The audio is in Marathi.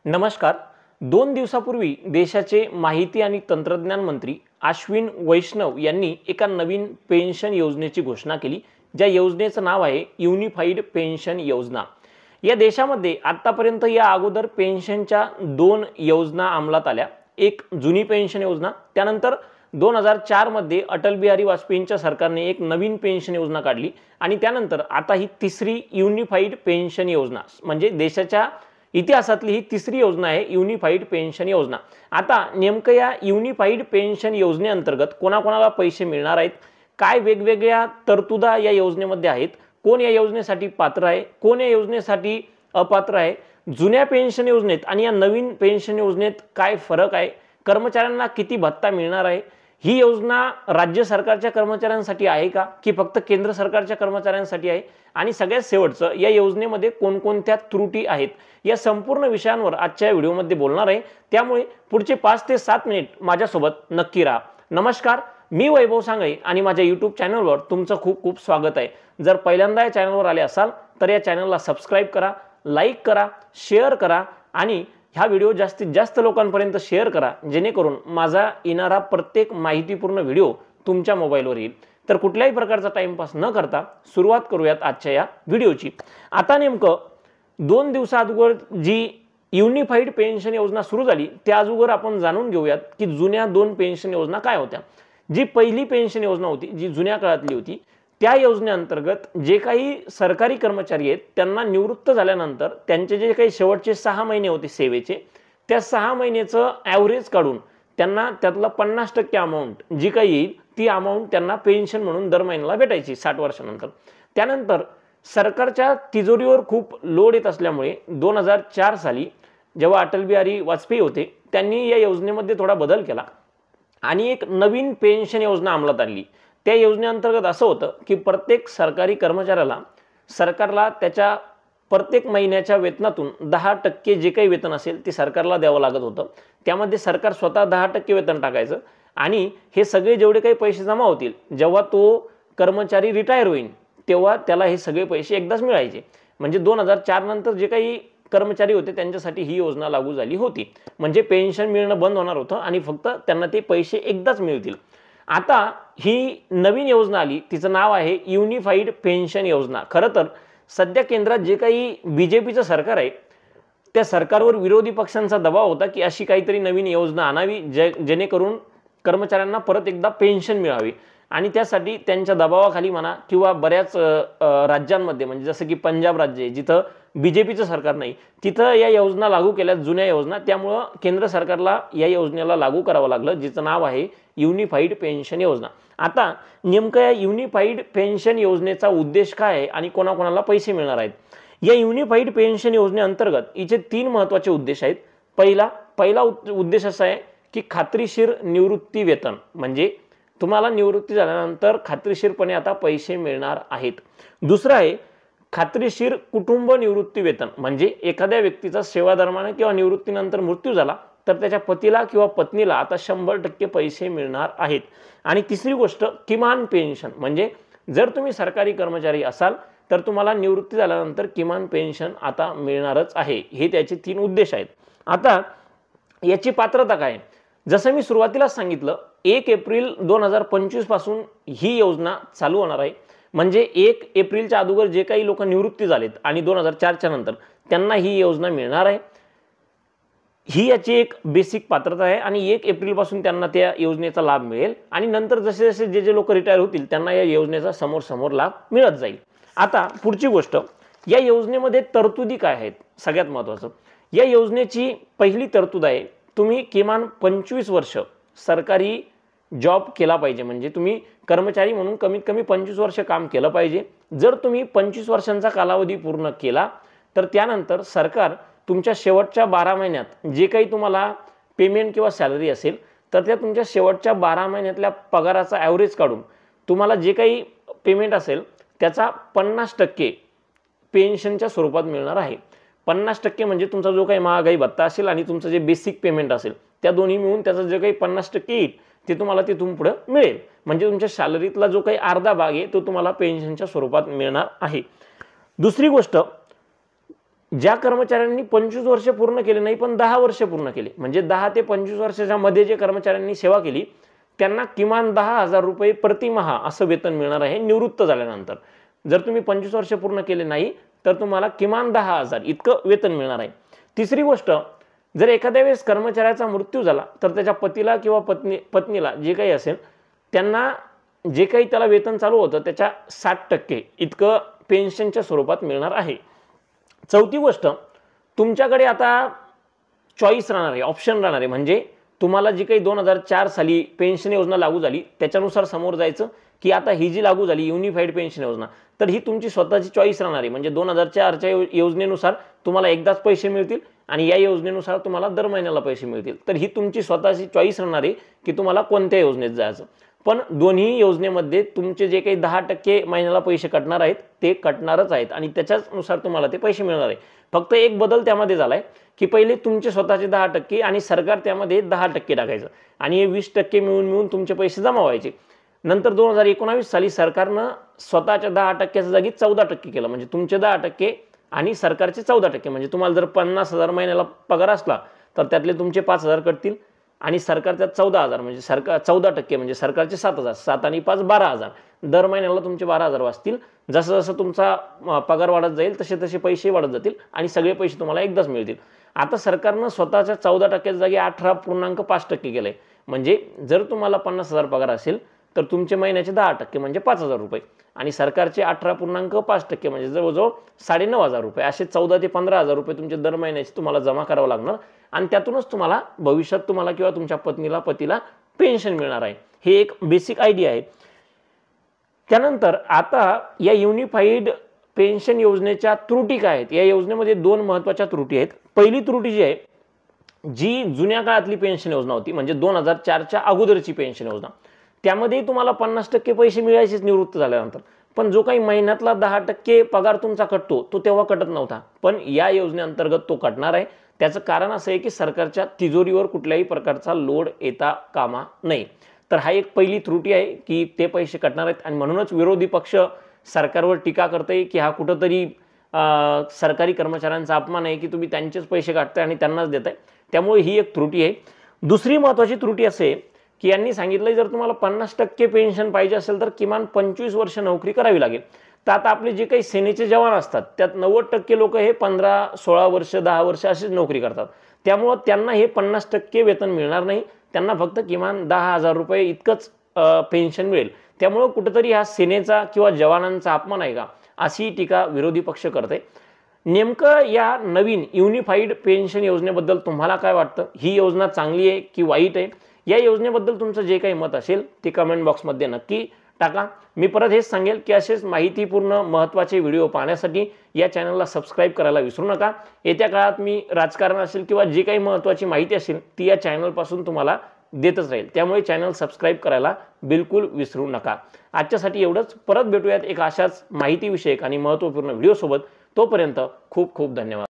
नमस्कार। 2 दिवसापूर्वी देशाचे माहिती आणि तंत्रज्ञान मंत्री अश्विन वैष्णव यांनी एका नवीन पेन्शन योजनेची घोषणा केली, ज्या योजनेचं नाव आहे युनिफाईड पेन्शन योजना। या देशामध्ये आतापर्यंत या अगोदर पेन्शनच्या 2 योजना अंमलात आल्या। एक जुनी पेन्शन योजना, त्यानंतर 2004 मध्ये अटल बिहारी वाजपेयींच्या सरकारने एक नवीन पेन्शन योजना काढली आणि त्यानंतर आता ही तिसरी युनिफाईड पेन्शन योजना, म्हणजे देशाच्या इतिहासातली ही तिसरी योजना आहे युनिफाईड पेन्शन योजना। आता नेमकं या युनिफाईड पेन्शन योजनेअंतर्गत कोणाकोणाला पैसे मिळणार आहेत, काय वेगवेगळ्या तरतुदा या योजनेमध्ये आहेत, कोण या योजनेसाठी पात्र आहे, कोण या योजनेसाठी अपात्र आहे, जुन्या पेन्शन योजनेत आणि या नवीन पेन्शन योजनेत काय फरक आहे, कर्मचाऱ्यांना किती भत्ता मिळणार आहे, ही योजना राज्य सरकारच्या कर्मचाऱ्यांसाठी आहे का की फक्त केंद्र सरकारच्या कर्मचाऱ्यांसाठी आहे, आणि सगळ्यात शेवटचं या योजनेमध्ये कोणकोणत्या त्रुटी आहेत, या संपूर्ण विषयांवर आजच्या व्हिडिओमध्ये बोलणार आहे। त्यामुळे पुढचे 5 ते 7 मिनिट माझ्यासोबत नक्की राहा। नमस्कार, मी वैभव सांगळे आणि माझ्या YouTube चॅनलवर तुमचं खूप खूप स्वागत आहे। जर पहिल्यांदा या चॅनलवर आले असाल तर या चॅनलला सबस्क्राइब करा, लाईक करा, शेअर करा आणि हा व्हिडिओ जास्तीत जास्त लोकांपर्यंत शेअर करा, जेणेकरून माझा येणारा प्रत्येक माहितीपूर्ण व्हिडिओ तुमच्या मोबाईलवर येईल। तर कुठल्याही प्रकारचा टाइमपास न करता सुरुवात करूयात आजच्या या व्हिडिओची। आता नेमकं 2 दिवसाअगोदर जी युनिफाईड पेन्शन योजना सुरू झाली त्या अगोदर आपण जाणून घेऊयात की जुन्या 2 पेन्शन योजना काय होत्या। जी पहिली पेन्शन योजना होती, जी जुन्या काळातली होती, त्या योजनेअंतर्गत जे काही सरकारी कर्मचारी आहेत त्यांना निवृत्त झाल्यानंतर त्यांचे जे काही शेवटचे 6 महिने होते सेवेचे, त्या 6 महिन्याचं ॲव्हरेज काढून त्यांना त्यातला 50% अमाऊंट जी काही येईल ती अमाऊंट त्यांना पेन्शन म्हणून दर महिन्याला भेटायची 60 वर्षानंतर। त्यानंतर सरकारच्या तिजोरीवर खूप लोड येत असल्यामुळे 2004 साली जेव्हा अटल बिहारी वाजपेयी होते त्यांनी या योजनेमध्ये थोडा बदल केला आणि एक नवीन पेन्शन योजना अंमलात आणली। त्या योजनेअंतर्गत असं होतं की प्रत्येक सरकारी कर्मचाऱ्याला सरकारला त्याच्या प्रत्येक महिन्याच्या वेतनातून 10% जे काही वेतन असेल ते सरकारला द्यावं लागत होतं। त्यामध्ये सरकार स्वतः 10% वेतन टाकायचं आणि हे सगळे जेवढे काही पैसे जमा होतील, जेव्हा तो कर्मचारी रिटायर होईल तेव्हा त्याला हे सगळे पैसे एकदाच मिळायचे। म्हणजे 2004 नंतर जे काही कर्मचारी होते त्यांच्यासाठी ही योजना लागू झाली होती, म्हणजे पेन्शन मिळणं बंद होणार होतं आणि फक्त त्यांना ते पैसे एकदाच मिळतील। आता ही नवीन योजना आली, तिचं नाव आहे युनिफाईड पेन्शन योजना। खरं तर सध्या केंद्रात जे काही बीजेपीचं सरकार आहे त्या सरकारवर विरोधी पक्षांचा दबाव होता की अशी काहीतरी नवीन योजना आणावी जेणेकरून कर्मचाऱ्यांना परत एकदा पेन्शन मिळावी, आणि त्यासाठी त्यांच्या दबावाखाली म्हणा किंवा बऱ्याच राज्यांमध्ये, म्हणजे जसं की पंजाब राज्य आहे जिथं बीजेपीचं सरकार नाही, तिथं या योजना लागू केल्यात जुन्या योजना। त्यामुळं केंद्र सरकारला या योजनेला लागू करावं लागलं, जिचं नाव आहे युनिफाईड पेन्शन योजना। आता नेमकं या युनिफाईड पेन्शन योजनेचा उद्देश काय आहे आणि कोणाकोणाला पैसे मिळणार आहेत। या युनिफाईड पेन्शन योजनेअंतर्गत हिचे 3 महत्त्वाचे उद्देश आहेत। पहिला उद्देश असा आहे की खात्रीशीर निवृत्ती वेतन, म्हणजे तुम्हाला निवृत्ती झाल्यानंतर खात्रीशीरपणे आता पैसे मिळणार आहेत। दुसरं आहे खात्रीशीर कुटुंब निवृत्ती वेतन, म्हणजे एखाद्या व्यक्तीचा सेवाधर्माने किंवा निवृत्तीनंतर मृत्यू झाला तर त्याच्या पतीला किंवा पत्नीला आता 100% पैसे मिळणार आहेत। आणि तिसरी गोष्ट किमान पेन्शन, म्हणजे जर तुम्ही सरकारी कर्मचारी असाल तर तुम्हाला निवृत्ती झाल्यानंतर किमान पेन्शन आता मिळणारच आहे। हे त्याचे 3 उद्देश आहेत। आता याची पात्रता काय, जसं मी सुरुवातीला सांगितलं 1 एप्रिल 2025 पासून ही योजना चालू होणार आहे। म्हणजे 1 एप्रिलच्या अगोदर जे काही लोक निवृत्ती झालेत आणि 2004च्या नंतर त्यांना ही योजना मिळणार आहे। ही याची एक बेसिक पात्रता आहे आणि 1 एप्रिल पासून त्यांना त्या योजनेचा लाभ मिळेल आणि नंतर जसे जसे जे लोक रिटायर होतील त्यांना या योजनेचा समोर लाभ मिळत जाईल। आता पुढची गोष्ट, या योजनेमध्ये तरतुदी काय आहेत। सगळ्यात महत्त्वाचं, या योजनेची पहिली तरतूद आहे तुम्ही किमान 25 वर्ष सरकारी जॉब केला पाहिजे, म्हणजे तुम्ही कर्मचारी म्हणून कमीत कमी 25 वर्ष काम केलं पाहिजे। जर तुम्ही 25 वर्षांचा कालावधी पूर्ण केला तर त्यानंतर सरकार तुमच्या शेवटच्या 12 महिन्यात जे काही तुम्हाला पेमेंट किंवा सॅलरी असेल तर त्या तुमच्या शेवटच्या 12 महिन्यातल्या पगाराचा ॲव्हरेज काढून तुम्हाला जे काही पेमेंट असेल त्याचा 50% पेन्शनच्या स्वरूपात मिळणार आहे। 50% म्हणजे तुमचा जो काही महागाई भत्ता असेल आणि तुमचं जे बेसिक पेमेंट असेल त्या दोन्ही मिळून त्याचं जे काही 50% येईल ते तुम्हाला तिथून पुढे मिळेल। म्हणजे तुमच्या सॅलरीतला जो काही अर्धा भाग आहे तो तुम्हाला पेन्शनच्या स्वरूपात मिळणार आहे। दुसरी गोष्ट, ज्या कर्मचाऱ्यांनी 25 वर्ष पूर्ण केले नाही पण 10 वर्ष पूर्ण केले, म्हणजे 10 ते 25 वर्षाच्या मध्ये जे कर्मचाऱ्यांनी सेवा केली त्यांना किमान 10,000 रुपये प्रतिमाह असं वेतन मिळणार आहे निवृत्त झाल्यानंतर. जर तुम्ही 25 वर्ष पूर्ण केले नाही तर तुम्हाला किमान 10,000 इतकं वेतन मिळणार आहे. तिसरी गोष्ट, जर एखाद्या वेळेस कर्मचाऱ्याचा मृत्यू झाला तर त्याच्या पतीला किंवा पत्नीला जे काही असेल त्यांना जे काही त्याला वेतन चालू होतं त्याच्या 60% इतकं पेन्शनच्या स्वरूपात मिळणार आहे. चौथी गोष्ट, तुमच्याकडे आता चॉईस राहणार आहे, ऑप्शन राहणार आहे. म्हणजे तुम्हाला जी काही 2004 साली पेन्शन योजना लागू झाली त्याच्यानुसार समोर जायचं, की आता ही जी लागू झाली युनिफाईड पेन्शन योजना, तर ही तुमची स्वतःची चॉईस राहणार आहे. म्हणजे 2004च्या योजनेनुसार तुम्हाला एकदाच पैसे मिळतील आणि या योजनेनुसार तुम्हाला दर महिन्याला पैसे मिळतील. तर ही तुमची स्वतःची चॉईस राहणार आहे की तुम्हाला कोणत्या योजनेत जायचं. पण दोन्ही योजनेमध्ये तुमचे जे काही 10% महिन्याला पैसे कटणार आहेत ते कटणारच आहेत आणि त्याच्यानुसार तुम्हाला ते पैसे मिळणार आहे. फक्त एक बदल त्यामध्ये झालाय की पहिले तुमचे स्वतःचे 10% आणि सरकार त्यामध्ये 10% टाकायचं आणि हे 20% मिळून तुमचे पैसे जमा व्हायचे. नंतर 2019 साली सरकारनं स्वतःच्या 10%च्या जागी 14% केलं. म्हणजे तुमचे 10% आणि सरकारचे 14%. म्हणजे तुम्हाला जर 50,000 महिन्याला पगार असला तर त्यातले तुमचे 5,000 कटतील आणि सरकारच्या 14,000 म्हणजे 14% म्हणजे सरकारचे 7,000, 7 आणि 5 12,000. दर महिन्याला तुमचे 12,000 वाचतील. जसं जसं तुमचा पगार वाढत जाईल तसे तसे पैसे वाढत जातील आणि सगळे पैसे तुम्हाला एकदाच मिळतील. आता सरकारनं स्वतःच्या 14% जागी 18.5% केलंय. म्हणजे जर तुम्हाला 50,000 पगार असेल तर तुमचे महिन्याचे 10% म्हणजे 5,000 रुपये आणि सरकारचे 18.5% म्हणजे जवळजवळ 9,500 रुपये, असे 14,000 ते 15,000 रुपये तुमचे दर महिन्याचे तुम्हाला जमा करावं लागणार आणि त्यातूनच तुम्हाला भविष्यात तुम्हाला किंवा तुमच्या पतीला पेन्शन मिळणार आहे. हे एक बेसिक आयडिया आहे. त्यानंतर आता या युनिफाईड पेन्शन योजनेच्या त्रुटी काय आहेत? या योजनेमध्ये 2 महत्त्वाच्या त्रुटी आहेत. पहिली त्रुटी जी आहे, जी जुन्या काळातली पेन्शन योजना होती म्हणजे 2004च्या अगोदरची पेन्शन योजना, त्यामध्ये तुम्हाला 50% पैसे मिळायचेच निवृत्त झाल्यानंतर, पण जो काही महिन्यातला 10% पगार तुमचा कटतो तो तेव्हा कटत नव्हता, पण या योजनेअंतर्गत तो कटणार आहे. त्याचं कारण असं आहे की सरकारच्या तिजोरीवर कुठल्याही प्रकारचा लोड येता कामा नये. तर हा एक पहिली त्रुटी आहे की ते पैसे कटणार आहेत आणि म्हणूनच विरोधी पक्ष सरकारवर टीका करते की हा कुठंतरी सरकारी कर्मचाऱ्यांचा अपमान आहे की तुम्ही त्यांचेच पैसे काढताय आणि त्यांनाच देताय. त्यामुळे ही एक त्रुटी आहे. दुसरी महत्त्वाची त्रुटी असे की यांनी सांगितलं जर तुम्हाला 50% पेन्शन पाहिजे असेल तर किमान 25 वर्ष नोकरी करावी लागेल. तर आता आपले जे काही सेनेचे जवान असतात त्यात 90% लोक हे 15-16 वर्ष 10 वर्ष अशीच नोकरी करतात. त्यामुळं त्यांना हे 50% वेतन मिळणार नाही. त्यांना फक्त किमान 10,000 रुपये इतकंच पेन्शन मिळेल. त्यामुळं कुठेतरी हा सेनेचा किंवा जवानांचा अपमान आहे का अशी टीका विरोधी पक्ष करते. नेमकं या नवीन युनिफाईड पेन्शन योजनेबद्दल तुम्हाला काय वाटतं? ही योजना चांगली आहे की वाईट आहे? या योजनेबद्दल तुमचं जे काही मत असेल ते कमेंट बॉक्समध्ये नक्की टाका. मी परत हेच सांगेल की असेच माहितीपूर्ण महत्त्वाचे व्हिडिओ पाहण्यासाठी या चॅनलला सबस्क्राईब करायला विसरू नका. येत्या काळात मी राजकारण असेल किंवा जी काही महत्त्वाची माहिती असेल ती या चॅनलपासून तुम्हाला देतच राहील. त्यामुळे चॅनल सबस्क्राईब करायला बिलकुल विसरू नका. आजच्यासाठी एवढंच. परत भेटूयात एक अशाच माहितीविषयक आणि महत्त्वपूर्ण व्हिडिओसोबत. तोपर्यंत खूप खूप धन्यवाद.